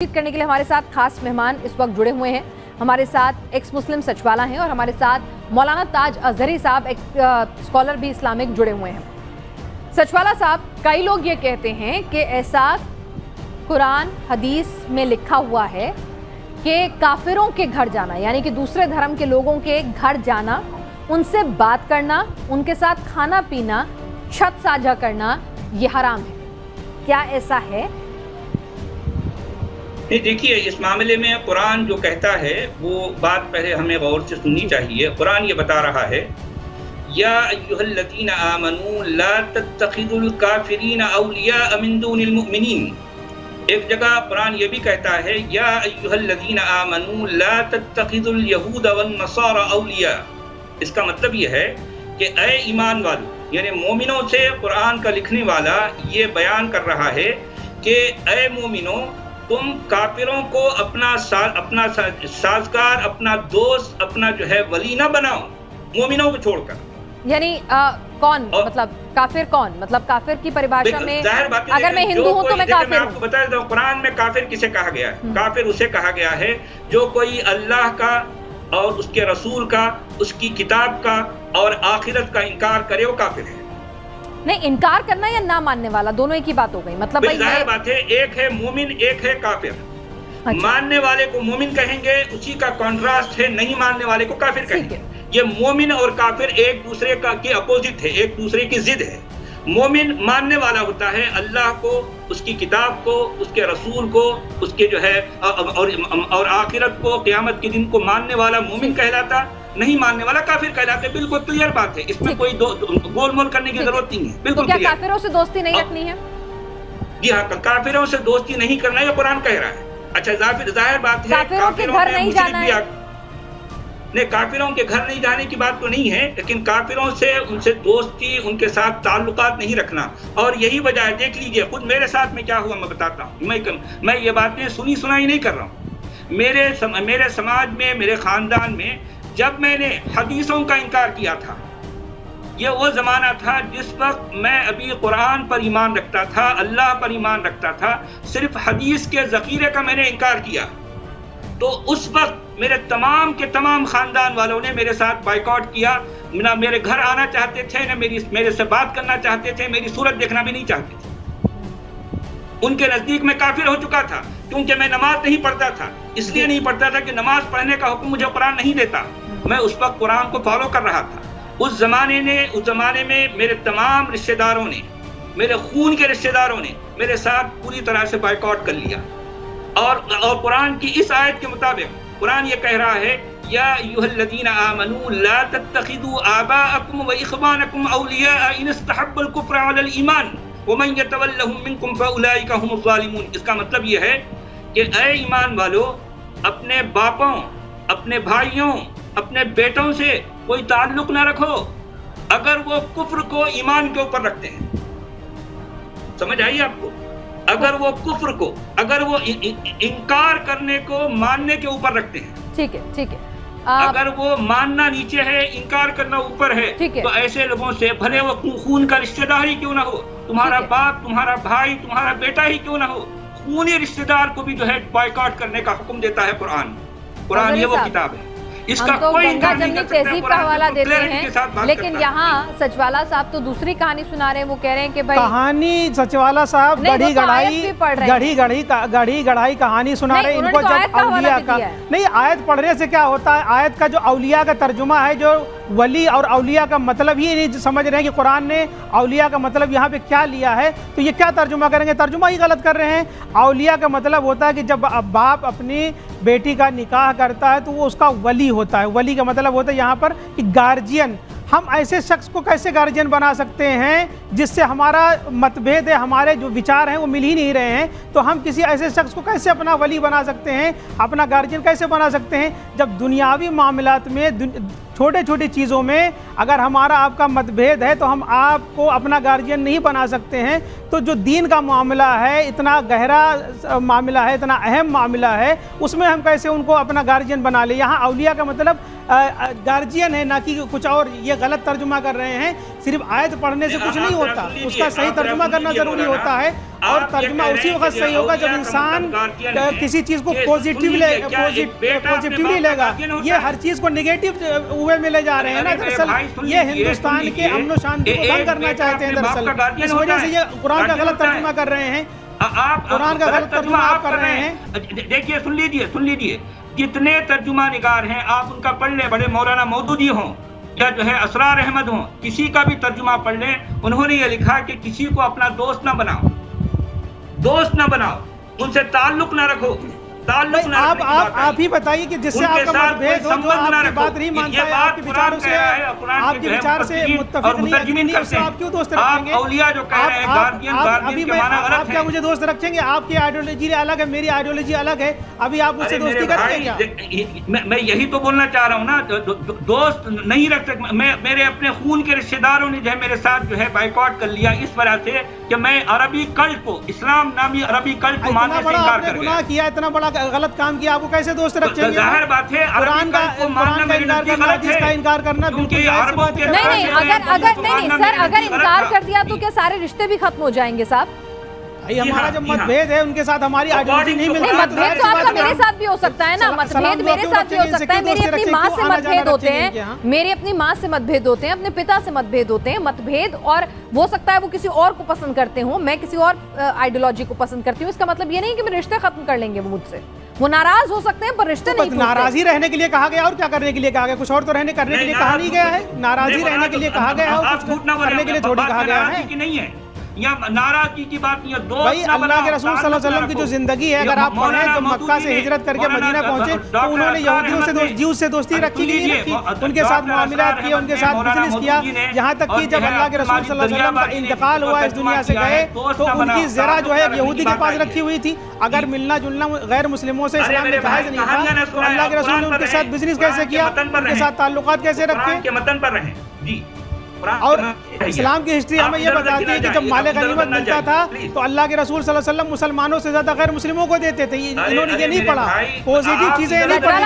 करने के लिए हमारे साथ खास मेहमान इस वक्त जुड़े हुए हैं। हमारे साथ एक्स मुस्लिम सचवाला हैं और हमारे साथ मौलाना ताज अजहरी साहब एक स्कॉलर भी इस्लामिक जुड़े हुए हैं। सचवाला साहब, कई लोग ये कहते हैं कि ऐसा कुरान हदीस में लिखा हुआ है कि काफिरों के घर जाना, यानी कि दूसरे धर्म के लोगों के घर जाना, उनसे बात करना, उनके साथ खाना पीना, छत साझा करना, ये हराम है। क्या ऐसा है? नहीं, देखिए, इस मामले में कुरान जो कहता है वो बात पहले हमें गौर से सुननी चाहिए। कुरान ये बता रहा है, या अय्युहल्लज़ीना आमनू ला तत्तखिज़ुल काफ़िरीना औलिया मिन दूनिल मुमिनीन। एक जगह कुरान ये भी कहता है, या अय्युहल्लज़ीना आमनू ला तत्तखिज़ुल यहूद वन नसारा औलिया। इसका मतलब ये है कि ऐ ईमान वालों, यानी मोमिनों से कुरान का लिखने वाला ये बयान कर रहा है कि ऐ मोमिनों, तुम काफिरों को अपना साजगार, अपना दोस्त, अपना जो है वली ना बनाओ, मोमिनों को छोड़कर। यानी कौन, मतलब काफिर कौन? मतलब काफिर की परिभाषा में अगर मैं हिंदू हूं तो मैं काफिर हूं। आपको बता देता हूं, कुरान में काफिर किसे कहा गया है? काफिर उसे कहा गया है जो कोई अल्लाह का और उसके रसूल का, उसकी किताब का और आखिरत का इनकार करे, वो काफिर है। नहीं, इनकार करना या ना मानने वाला, दोनों एक ही बात हो गई। मतलब भाई जाहिर बात है, एक है मोमिन, एक है काफिर। अच्छा। मानने वाले को मोमिन कहेंगे, उसी का कॉन्ट्रास्ट है नहीं मानने वाले को काफिर कहेंगे। ये मोमिन और काफिर एक दूसरे का के अपोजिट है, एक दूसरे की जिद है। मोमिन मानने वाला होता है अल्लाह को, उसकी किताब को, उसके रसूल को, उसके जो है और आखिरत को, क़यामत के दिन को मानने वाला मोमिन कहलाता, नहीं मानने वाला काफिर कहलाते। बिल्कुल क्लियर बात है, इसमें कोई गोलमोल करने की जरूरत नहीं है। बिल्कुल। तो क्या काफिरों से दोस्ती नहीं रखनी है? जी हाँ, काफिरों से दोस्ती नहीं करना, ये कुरान कह रहा है। अच्छा, जाहिर बात है, काफिरों के घर नहीं जाना है। नहीं, काफिरों के घर नहीं जाने की बात तो नहीं है, लेकिन काफिरों से उनसे दोस्ती, उनके साथ ताल्लुकात नहीं रखना। और यही वजह है, देख लीजिए खुद मेरे साथ में क्या हुआ, मैं बताता हूँ। मैं ये बातें सुनी सुनाई नहीं कर रहा हूँ। मेरे समाज में, मेरे खानदान में जब मैंने हदीसों का इनकार किया था, ये वो ज़माना था जिस वक्त मैं अभी कुरान पर ईमान रखता था, अल्लाह पर ईमान रखता था, सिर्फ हदीस के ज़ख़ीरे का मैंने इनकार किया। तो उस वक्त मेरे तमाम के तमाम ख़ानदान वालों ने मेरे साथ बाइकआउट किया, ना मेरे घर आना चाहते थे, ना मेरे से बात करना चाहते थे, मेरी सूरत देखना भी नहीं चाहते थे। उनके नज़दीक मैं काफिर हो चुका था, क्योंकि मैं नमाज नहीं पढ़ता था। इसलिए नहीं पढ़ता था कि नमाज पढ़ने का हुक्म मुझे कुरान नहीं देता, मैं उस वक्त कुरान को फॉलो कर रहा था। उस जमाने में मेरे तमाम रिश्तेदारों ने, मेरे खून के रिश्तेदारों ने मेरे साथ पूरी तरह से बाइकआउट कर लिया। और कुरान की इस आयत के मुताबिक कुरान ये कह रहा है, या अय्युहल्लज़ीना आमनू ला तत्तखिज़ू आबाअकुम व इख़वानकुम औलिया इन इस्तहब्बल कुफ्र अलल ईमान व मन यतवल्लहुम मिनकुम फउलाइका हुमुज़ ज़ालिमून। इसका मतलब ये है कि ऐ ईमान वालों, अपने बापों, अपने भाइयों, अपने बेटों से कोई ताल्लुक ना रखो अगर वो कुफ्र को ईमान के ऊपर रखते हैं। समझ आई आपको? अगर वो कुफ्र को, अगर वो इनकार करने को मानने के ऊपर रखते हैं। ठीक है, ठीक है। अगर वो मानना नीचे है, इनकार करना ऊपर है, तो ऐसे लोगों से भले वो खून का रिश्तेदार ही क्यों ना हो, तुम्हारा बाप, तुम्हारा भाई, तुम्हारा बेटा ही क्यों ना हो, खूनी रिश्तेदार को भी जो है बॉयकॉट करने का हुक्म देता है कुरान। कुरान ये वो किताब है, इसका हम तो कोई गंगा जमनी तहजीब का हवाला देते हैं, लेकिन यहाँ सचवाला साहब तो दूसरी कहानी सुना रहे हैं। वो कह रहे हैं कि भाई कहानी सचवाला साहब गढ़ी गढ़ाई कहानी सुना रहे हैं। इनको जब औलिया का नहीं, आयत पढ़ने से क्या होता है? आयत का जो औलिया का तर्जुमा है, जो वली और औलिया का मतलब ही नहीं समझ रहे हैं कि कुरान ने औलिया का मतलब यहाँ पे क्या लिया है, तो ये क्या तर्जुमा करेंगे? तर्जुमा ही गलत कर रहे हैं। औलिया का मतलब होता है कि जब बाप अपनी बेटी का निकाह करता है तो वो उसका वली होता है। वली का मतलब होता है यहाँ पर कि गार्जियन। हम ऐसे शख्स को कैसे गार्जियन बना सकते हैं जिससे हमारा मतभेद है, हमारे जो विचार हैं वो मिल ही नहीं रहे हैं? तो हम किसी ऐसे शख्स को कैसे अपना वली बना सकते हैं, अपना गार्जियन कैसे बना सकते हैं? जब दुनियावी मामलात में, छोटे छोटी चीज़ों में अगर हमारा आपका मतभेद है तो हम आपको अपना गार्जियन नहीं बना सकते हैं। तो जो दीन का मामला है, इतना गहरा मामला है, इतना अहम मामला है, उसमें हम कैसे उनको अपना गार्जियन बना ले? यहाँ औलिया का मतलब गार्जियन है, ना कि कुछ और। ये गलत तर्जुमा कर रहे हैं। صرف آیت پڑھنے سے کچھ نہیں ہوتا، اس کا صحیح ترجمہ کرنا ضروری ہوتا ہے، اور ترجمہ اسی وقت صحیح ہوگا جب انسان کسی چیز کو پوزیٹیولی لے گا۔ یہ ہر چیز کو نگیٹو ہوئے میں لے جا رہے ہیں نا، دراصل یہ ہندوستان کے امن و شانتی کو بھنگ کرنا چاہتے ہیں دراصل، اس وجہ سے یہ قرآن کا غلط ترجمہ کر رہے ہیں، قرآن کا غلط ترجمہ آپ کر رہے ہیں۔ دیکھیے سن لیجئے جتنے ترجمہ نگار ہیں آپ ان کا پڑھ لیں، بڑے مولانا مودودی ہوں یا جو ہے اسرار احمد ہوں، کسی کا بھی ترجمہ پڑھ لیں، انہوں نے یہ لکھا کہ کسی کو اپنا دوست نہ بناؤ، ان سے تعلق نہ رکھو۔ آپ ہی بتائیے کہ جس سے آپ کا متبھید ہو، جو آپ کی بات نہیں مانتا ہے، آپ کے وچاروں سے متفق نہیں ہے، اس سے آپ کیوں دوست رکھیں گے؟ آپ کیا مجھے دوست رکھیں گے؟ آپ کی آئیڈیالوجی الگ ہے، میری آئیڈیالوجی الگ ہے، ابھی آپ مجھ سے دوستی کریں گے کیا؟ میں یہی تو بولنا چاہ رہا ہوں نا، دوست نہیں رکھ سکتا۔ میرے اپنے خون کے رشتہ داروں نے جو ہے میرے ساتھ جو ہے بائیکاٹ کر لیا اس وجہ سے کہ میں عربی کلٹ کو، اسلام نامی عربی کلٹ کو ماننے سے انکار کر گیا۔ کیا اتنا بڑا غلط کام کیا، آپ کو کیسے دوست رکھیں گے؟ ظاہر بات ہے قرآن کا انکار کرنا، حدیث کا انکار کرنا بالکل ظاہر سی بات ہے۔ نہیں سر، اگر انکار کر دیا تو کیا سارے رشتے بھی ختم ہو جائیں گے صاحب؟ ہمارا جب متبھید ہے ان کے ساتھ ہماری آئیڈیالوجی نہیں ملتی، متبھید تو آپ کا میرے ساتھ بھی ہو سکتا ہے نا، متبھید میرے ساتھ بھی ہو سکتا ہے، میری اپنی ماں سے متبھید ہوتے ہیں، میری اپنی ماں سے متبھید ہوتے ہیں، اپنے پتا سے متبھید ہوتے ہیں، متبھید، اور ہو سکتا ہے وہ کسی اور کو پسند کرتے ہوں، میں کسی اور آئیڈیالوجی کو پسند کرتی ہوں، اس کا مطلب یہ نہیں کہ میرے رشتے ختم کر لیں گے وہ مجھ سے، وہ ناراض ہو سکتے ہیں پر رشتے نہیں ٹوٹتے۔ ناراضی رہنے کے لیے کہا گیا اور کیا کرنے کے لیے کہا گیا؟ کچھ اور تو کرنے کے لیے کہا نہیں گیا ہے، ناراضی رہنے کے لیے کہا گیا ہے اور کچھ کرنے کے لیے تھوڑی کہا گیا ہے۔ یا ناراضگی کی بات نہیں ہے، بھائی اللہ کے رسول صلی اللہ علیہ وسلم کی جو زندگی ہے، اگر آپ پڑھیں تو مکہ سے ہجرت کر کے مدینہ پہنچے تو انہوں نے یہودیوں سے دوستی رکھی کہ نہیں رکھی؟ ان کے ساتھ معاملات کیے، ان کے ساتھ بزنس کیا، یہاں تک کہ جب اللہ کے رسول صلی اللہ علیہ وسلم کا انتقال ہوا، اس دنیا سے گئے، تو ان کی زرہ جو ہے ایک یہودی کے پاس رکھی ہوئی تھی۔ اگر ملنا جلنا غیر مسلموں سے اسلام میں جائز نہیں تھا تو اللہ کے رسول نے ان کے ساتھ بزنس کیسے کیا، ان کے ساتھ تعلقات کیسے رکھے؟ اور اسلام کی ہسٹری ہمیں یہ بتاتی ہے کہ جب مال غنیمت ملتا تھا تو اللہ کے رسول صلی اللہ علیہ وسلم مسلمانوں سے زیادہ غیر مسلموں کو دیتے تھے، انہوں نے یہ نہیں پڑھا، پوزیٹیو چیزیں نہیں پڑھی۔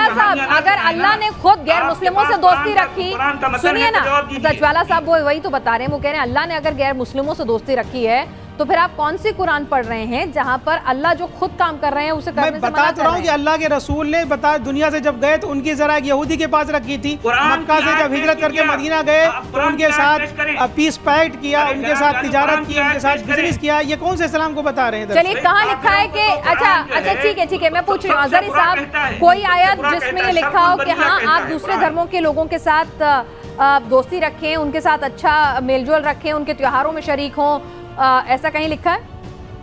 اگر اللہ نے خود غیر مسلموں سے دوستی رکھی، سنیے نا سچوالا صاحب وہ وہی تو بتا رہے ہیں، وہ کہہ رہے ہیں اللہ نے اگر غیر مسلموں سے دوستی رکھی ہے تو پھر آپ کون سی قرآن پڑھ رہے ہیں جہاں پر اللہ جو خود کام کر رہے ہیں اسے کرنے سے منع کر رہے ہیں؟ میں بتا رہا ہوں کہ اللہ کے رسول نے دنیا سے جب گئے تو ان کی ذرا یہودی کے پاس رکھی تھی، مکہ سے جب ہجرت کر کے مدینہ گئے تو ان کے ساتھ پیس پیکٹ کیا، ان کے ساتھ تجارت کی، ان کے ساتھ بزنس کیا، یہ کون سے اسلام کو بتا رہے ہیں؟ چلیے کہاں لکھا ہے کہ اچھا ٹھیک ہے میں پوچھ رہی ہوں اظہری صاحب، کوئی آیت جس میں یہ لکھا ہو کہ ہاں آپ دوسرے دھرموں کے لوگوں کے ساتھ دوستی رکھیں، ان کے ساتھ اچھا میل جول رکھیں، ان کے تیوہاروں میں شریک ہوں، ایسا کہیں لکھا ہے؟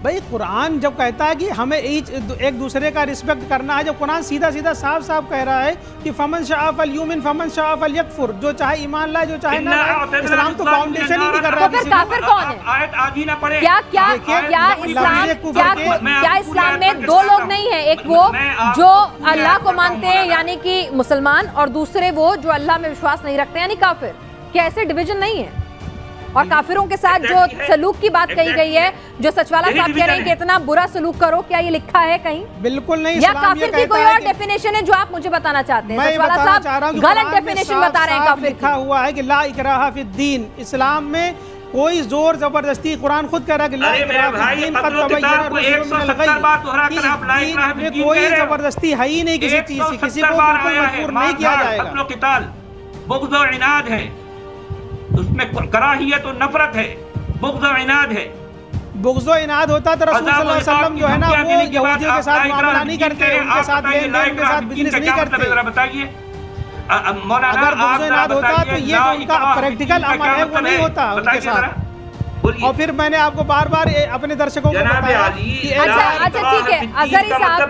بھائی قرآن جب کہتا ہے کہ ہمیں ایک دوسرے کا رسپیکٹ کرنا ہے، جب قرآن سیدھا صاف کہہ رہا ہے کہ فمن شاء فلیؤمن فمن شاء فلیکفر، جو چاہے ایمان لائے جو چاہے نہ لائے، اسلام تو فاؤنڈیشن ہی نہیں کر رہا۔ تو پھر کافر کون ہے؟ کیا اسلام میں دو لوگ نہیں ہیں، ایک وہ جو اللہ کو مانتے ہیں یعنی کہ مسلمان، اور دوسرے وہ جو اللہ میں وشواس نہیں رکھتے یعنی کافر؟ کیا ایسے ڈویژن نہیں ہے؟ اور کافروں کے ساتھ جو سلوک کی بات کہی گئی ہے، جو سچوالا صاحب کہہ رہے ہیں کہ اتنا برا سلوک کرو، کیا یہ لکھا ہے کہیں؟ بالکل نہیں، یا کافر کی کوئی اور ڈیفینیشن ہے جو آپ مجھے بتانا چاہتے ہیں؟ سچوالا صاحب غلط ڈیفینیشن بتا رہے ہیں کافر کی۔ لکھا ہوا ہے کہ لا اکراہ فی الدین، اسلام میں کوئی زور زبردستی، قرآن خود کہہ رہا ہے کہ لا اکراہ فی الدین قد تبین الرشد من الغی، میں کوئی زبردستی ہے ہی نہیں کسی چیز کی، کسی کو بالکل مجبور نہیں کیا جائے گا۔ بغض و عناد ہے، اس میں کراہیت و نفرت ہے، بغض و عناد ہے۔ بغض و عناد ہوتا تو رسول صلی اللہ علیہ وسلم جو ہے نا وہ یہودیوں کے ساتھ معاملہ نہیں کرتے، ان کے ساتھ لین دین، ان کے ساتھ بزنس نہیں کرتے۔ اگر بغض و عناد ہوتا تو یہ جو ان کا پریکٹیکل عمل ہے وہ نہیں ہوتا ان کے ساتھ۔ اور پھر میں نے آپ کو بار بار اپنے درشکوں کو بتایا کہ اچھا ٹھیک ہے اظہری صاحب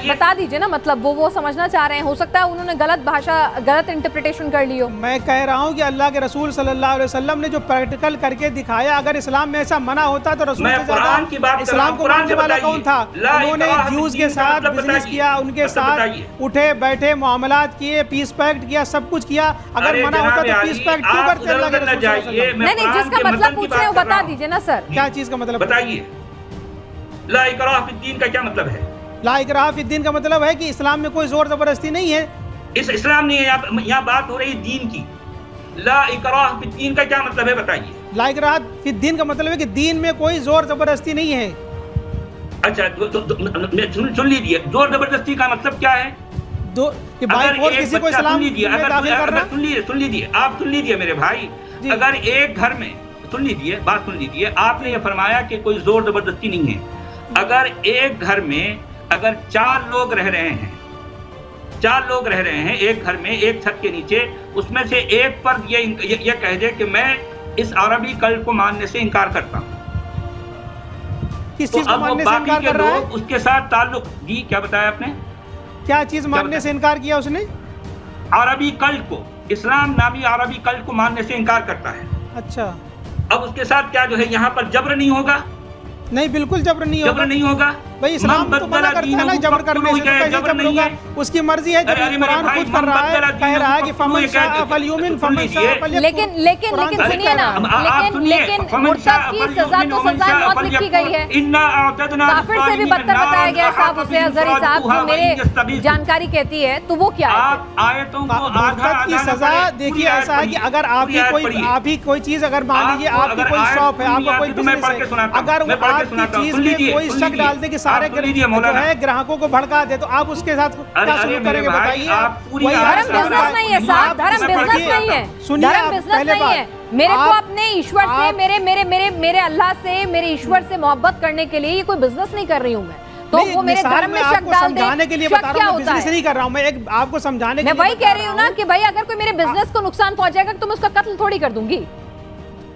بتا دیجئے نا، مطلب وہ سمجھنا چاہ رہے ہیں، ہو سکتا ہے انہوں نے غلط انٹرپریٹیشن کر لی ہو۔ میں کہہ رہا ہوں کہ اللہ کے رسول صلی اللہ علیہ وسلم نے جو پریکٹیکل کر کے دکھایا، اگر اسلام میں ایسا منع ہوتا تو رسول سے زیادہ اسلام کو ماننے والا کون تھا؟ انہوں نے جوز کے ساتھ بزنس کیا، ان کے ساتھ اٹھے بیٹھے معاملات کیے، پیس پیکٹ کیا، سب کچھ کیا، اگر منع ہوتا تو پیس پیکٹ کیوں کرتے اللہ کے رسول صلی اللہ علیہ وسلم؟ نہیں جس کا مطلب پوچھ رہے ہیں وہ بتا دیجئے نا سر، کیا چیز کا مطلب بتائیے؟ لا اکراہ فی الدین کا کیا مطلب ہے؟ لا اکراہ فی الدین کا مطلب ہے کہ اسلام میں کوئی زور زبردستی نہیں ہے، اس اسلام نہیں ہے، یہاں بات ہو رہی ہے دین کی، ला इकराह फिद्दीन का क्या मतलब है बताइए? ला इकराह फिद्दीन का मतलब है कि दीन में कोई जोर जबरदस्ती नहीं है। अच्छा सुन लीजिए, जोर जबरदस्ती का मतलब क्या है? कि बाई फोर्स किसी को इस्लाम में दाखिल करना। सुन लीजिए, आप सुन लीजिए मेरे भाई, अगर एक घर में, सुन लीजिए, बात सुन लीजिए, आपने ये फरमाया कि कोई जोर जबरदस्ती नहीं है। अगर एक घर में अगर 4 लोग रह रहे हैं, 4 लोग रह रहे हैं एक घर में, एक छत के नीचे, उसमें से एक पर ये कह दे कि मैं इस अरबी कल्ब को मानने से इनकार करता हूँ, किस चीज को मानने से इनकार कर रहा है? उसके साथ ताल्लुक, जी क्या बताया आपने? क्या चीज मानने से इनकार किया उसने? अरबी कल्ब को, इस्लाम नामी अरबी कल्ब को मानने से इनकार करता है। अच्छा, अब उसके साथ क्या जो है यहाँ पर जब्र नहीं होगा? नहीं, बिल्कुल जब्र नहीं होगा। जब्र नहीं होगा भाई, इस्लाम तो मना करता है ना जब्र करने से, तो कैसे जब्र नहीं है? उसकी मर्जी है, जब कुरान खुद कर रहा है, कह रहा है कि फमन शाअ फलयुमिन फमन शाअ फलयकफुर। लेकिन सुनिए ना, लेकिन मुर्तद की सजा तो सजा मौत लिखी गई है। काफिर से भी बदतर बताया गया साहब उसे, अजहरी साहब, जो मेरे जानकारी कहती है, तो वो क्या है? आयतों को मुर्तद की सजा देखिए ऐसा है कि अगर आपकी कोई चीज, अगर मान लीजिए आपकी कोई शॉप है, आपका कोई बिजनेस है, अगर वो आपकी चीज में कोई शक डाल दे कि सारे ग्राहकों को भड़का दे, तो आप उसके साथ क्या शुरू करेंगे बताइए? धर्म बिजनेस नहीं है साहब, धर्म बिजनेस नहीं है, धर्म बिजनेस नहीं है। मेरे को अपने ईश्वर से, मेरे अल्लाह से, मेरे ईश्वर से मोहब्बत करने के लिए ये कोई बिजनेस नहीं कर रही हूँ मैं। तो वो मेरे धर्म में शक डाल दे, समझाने के लिए बता रहा हूं, बिजनेस नहीं कर रहा हूं मैं, एक आपको समझाने के लिए। मैं वही कह रही हूँ ना कि भाई अगर कोई मेरे बिजनेस को नुकसान पहुंचाएगा तो मैं उसका कत्ल थोड़ी कर दूंगी।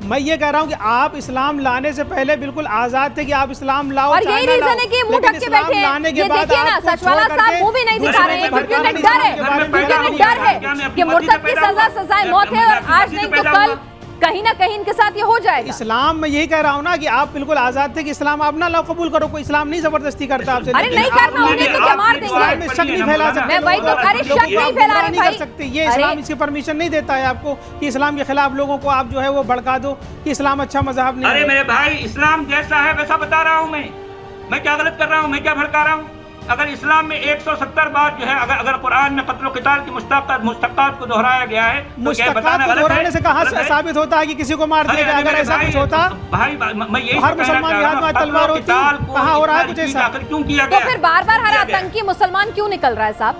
मैं ये कह रहा हूँ कि आप इस्लाम लाने से पहले बिल्कुल आजाद थे कि आप इस्लाम लाओ, और यही रीजन है कि मुंह ढक के बैठे हैं। ये देखिए ना, सचवाला साहब मुंह भी नहीं दिखा रहे हैं क्योंकि उन्हें डर है, क्योंकि उन्हें डर है कि मुर्तद की सजाए मौत है, और आज नहीं तो कल कहीं ना कहीं इनके साथ ये हो जाएगा। इस्लाम में यही कह रहा हूँ ना कि आप बिल्कुल आजाद थे कि इस्लाम आप ना लो, कबूल करो, कोई इस्लाम नहीं जबरदस्ती करता आपसे। अरे नहीं करना, उन्हें तो क्या मार देंगे? शक नहीं फैला सकते, मैं वही तो, अरे शक नहीं फैला रहे भाई, सकते। ये इस्लाम इसकी परमिशन नहीं देता है आपको कि इस्लाम के खिलाफ लोगों को आप जो है वो भड़का दो कि इस्लाम अच्छा मजहब नहीं। अरे मेरे भाई, इस्लाम जैसा है वैसा बता रहा हूँ मैं क्या गलत कर रहा हूँ? मैं क्या भड़का रहा हूँ? अगर इस्लाम में 170 बार जो है, अगर कुरान में कत्ल क़िताल की मुस्तक़ात को दोहराया गया है, तो क्या बताना गलत है? दोहराने से कहाँ साबित होता है कि किसी को मार दिया जाए? अगर ऐसा कुछ होता भाई, मैं यही हर मुसलमान के हाथ में तलवार होती, कहाँ हो रहा है कुछ ऐसा? क्यों किया गया? तो फिर बार-बार हर आतंकी मुसलमान क्यों निकल रहा है साहब?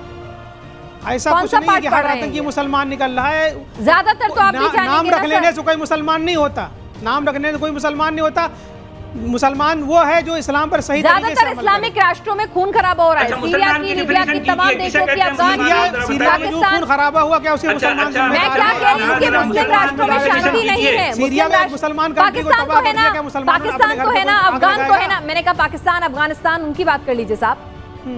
ऐसा कुछ नहीं है कि हर आतंकी मुसलमान निकल रहा है। ज्यादातर तो आप भी जानेंगे, नाम रख लेने से कोई मुसलमान नहीं होता, नाम रखने से कोई मुसलमान नहीं होता। मुसलमान वो है जो इस्लाम पर सही तरीके से ज्यादातर इस्लामिक राष्ट्रों में खून खराबा हो रहा है। सीरिया की, लीबिया की, तमाम देशों की, खून खराबा हुआ, क्या उसके मुसलमान? मैं क्या कह रही हूँ कि मुस्लिम राष्ट्रों में शांति नहीं है। सीरिया में मुसलमान पाकिस्तान तो है ना, पाकिस्तान तो है ना, अफगान तो है ना। मैंने कहा पाकिस्तान, अफगानिस्तान, उनकी बात कर लीजिए साहब,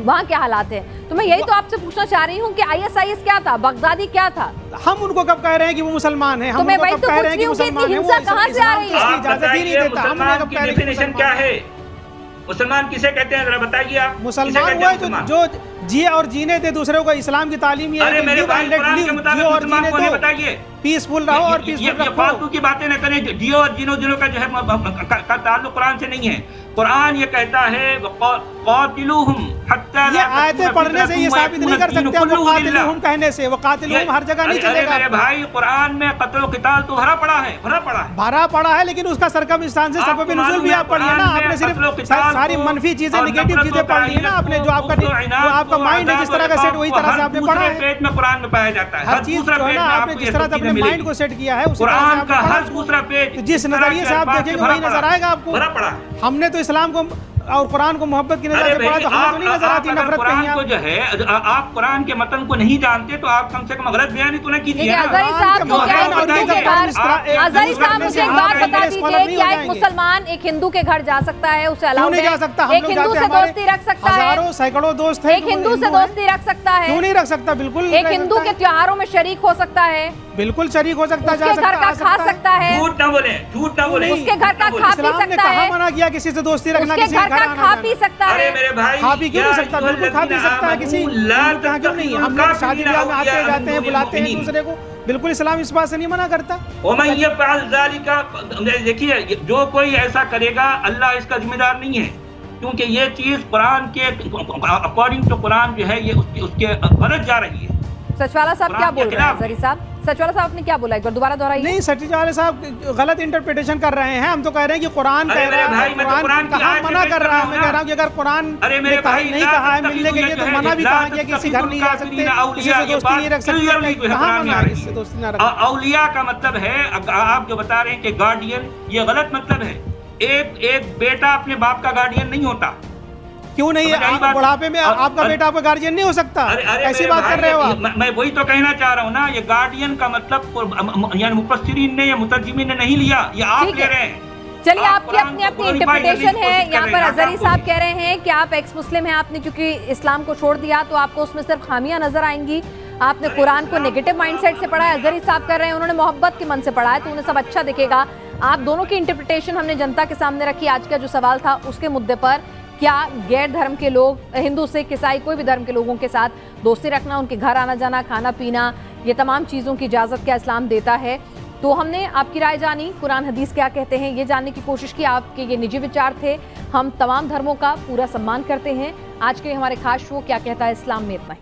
वहाँ क्या हालात है? तो मैं यही तो आपसे पूछना चाह रही हूँ कि ISIS क्या था, बगदादी क्या था? हम उनको कब कह रहे हैं कि वो मुसलमान हैं? तो मैं वही तो पूछ रही हूँ कि इतनी हिंसा कहाँ से आ रही है? इजाजत ही नहीं देता। हम मुसलमान की डेफिनेशन क्या है? मुसलमान किसे कहते हैं, जरा बताइए आप। मुसलमान वो है जो जिए और जीने दे दूसरे को। इस्लाम की तालीम ये है कि बताइए, पीसफुल रहो और पीसफुल रहो। फालतू की बातें न करें। जियो और जीनो का जो है का ताल्लुक कुरान से नहीं है। कुरान ये कहता है क़ातिलूहुम हत्ता, ये आयतें पढ़ने से ये साबित नहीं कर सकते वो क़ातिलूहुम कहने से। वो क़ातिलूहुम हर जगह नहीं चलेगा मेरे भाई। कुरान में क़त्ल क़िताल तो भरा पड़ा है, भरा पड़ा है, लेकिन उसका सरकमस्टांस से सबब नुज़ूल भी आप पढ़िए ना। आपने सिर्फ सारी मनफी चीजें, नेगेटिव चीजें पढ़ ली है ना आपने। जो आपका माइंड है जिस तरह का सेट, वही तरह से आपने पढ़ा है। पेज में कुरान में पाया जाता है हर चीज जो है ना, आपने जिस तरह से अपने माइंड को सेट किया है कुरान का हर दूसरा पेज, जिस नजरिए से आप देखेंगे वही नजर आएगा आपको। भरा पड़ा। हमने तो इस्लाम को और कुरान को मोहब्बत की नजर से पढ़ा, तो हमें तो नहीं नजर आती नफरत कहीं। आप जो है, आप कुरान के मतन को नहीं जानते तो आप कम से कम गलत बयानी तो न कीजिए। अज़हरी साहब मुझे एक बात बता दीजिए, क्या एक मुसलमान एक हिंदू के घर जा सकता है? उसे अलाउ नहीं जा सकता? एक हिंदू से दोस्ती रख सकता है? हजारों सैकड़ों दोस्त हैं। एक हिंदू से दोस्ती रख सकता है? क्यों नहीं रख सकता? बिल्कुल। एक हिंदू के त्योहारों में शरीक हो सकता है? बिल्कुल शरीक हो सकता है, उसके घर का खा सकता है? झूठ ना बोले, झूठ ना बोले। उसके घर का खा पी सकता है? मना किया किसी से दोस्ती रखना? उसके घर का खा पी सकता है? अरे मेरे भाई, खा पी क्यों नहीं सकता? बिल्कुल खा पी सकता है। किसी क्यों नहीं? हम लोग शादी ब्याह में आते जाते हैं, बुलाते हैं दूसरे को। बिल्कुल इस्लाम इस बात से नहीं मना करता। देखिए, जो कोई ऐसा करेगा अल्लाह इसका जिम्मेदार नहीं है, क्योंकि ये चीज कुरान के अकॉर्डिंग टू कुरान जो है ये उसके गलत जा रही है। सचवाला साहब क्या बोल रहे हैं अज़हरी साहब? सचवाला साहब ने क्या बोला, एक बार दोबारा दोहराइए। नहीं, सचवाला साहब गलत इंटरप्रिटेशन कर रहे हैं। हम तो कह रहे हैं कि कुरान कह रहा है, कुरान कहाँ मना कर रहा है। मैं कह रहा हूँ कि अगर कुरान ने नहीं कहा है मिलने के लिए तो मना भी कहा गया, किसी घर नहीं जा सकते, किसी से दोस्ती नहीं रख सकते, कहाँ मना है किसी से दोस्ती ना रख। औलिया का मतलब है, आप जो बता रहे हैं कि गार्डियन, ये गलत मतलब है। एक बेटा अपने बाप का गार्डियन नहीं होता। क्यों नहीं? बुढ़ापे में आपका बेटा आपका गार्जियन नहीं हो सकता? ऐसी बात कर रहे हो आप? मैं वही तो कहना चाह रहा हूँ ना, ये गार्डियन का मतलब यानी मुफस्सिरीन ने या मुतर्जिमीन ने नहीं लिया, ये आप ले रहे हैं। चलिए, आपकी अपनी अपनी इंटरप्रिटेशन है। यहाँ पर अजहरी साहब कह रहे हैं कि आप एक्स मुस्लिम हैं, आपने क्योंकि इस्लाम को छोड़ दिया तो आपको उसमें सिर्फ खामियां नजर आएंगी, आपने कुरान को नेगेटिव माइंडसेट से पढ़ा है। अजहरी साहब कर रहे हैं उन्होंने मोहब्बत के मन से पढ़ा है तो उन्हें सब अच्छा दिखेगा। आप दोनों की इंटरप्रिटेशन हमने जनता के सामने रखी। आज का जो सवाल था उसके मुद्दे पर, क्या गैर धर्म के लोग, हिंदू सिख ईसाई कोई भी धर्म के लोगों के साथ दोस्ती रखना, उनके घर आना जाना, खाना पीना, ये तमाम चीज़ों की इजाज़त क्या इस्लाम देता है? तो हमने आपकी राय जानी, कुरान हदीस क्या कहते हैं ये जानने की कोशिश की। आपके ये निजी विचार थे। हम तमाम धर्मों का पूरा सम्मान करते हैं। आज के हमारे खास शो क्या कहता है इस्लाम में इतना ही।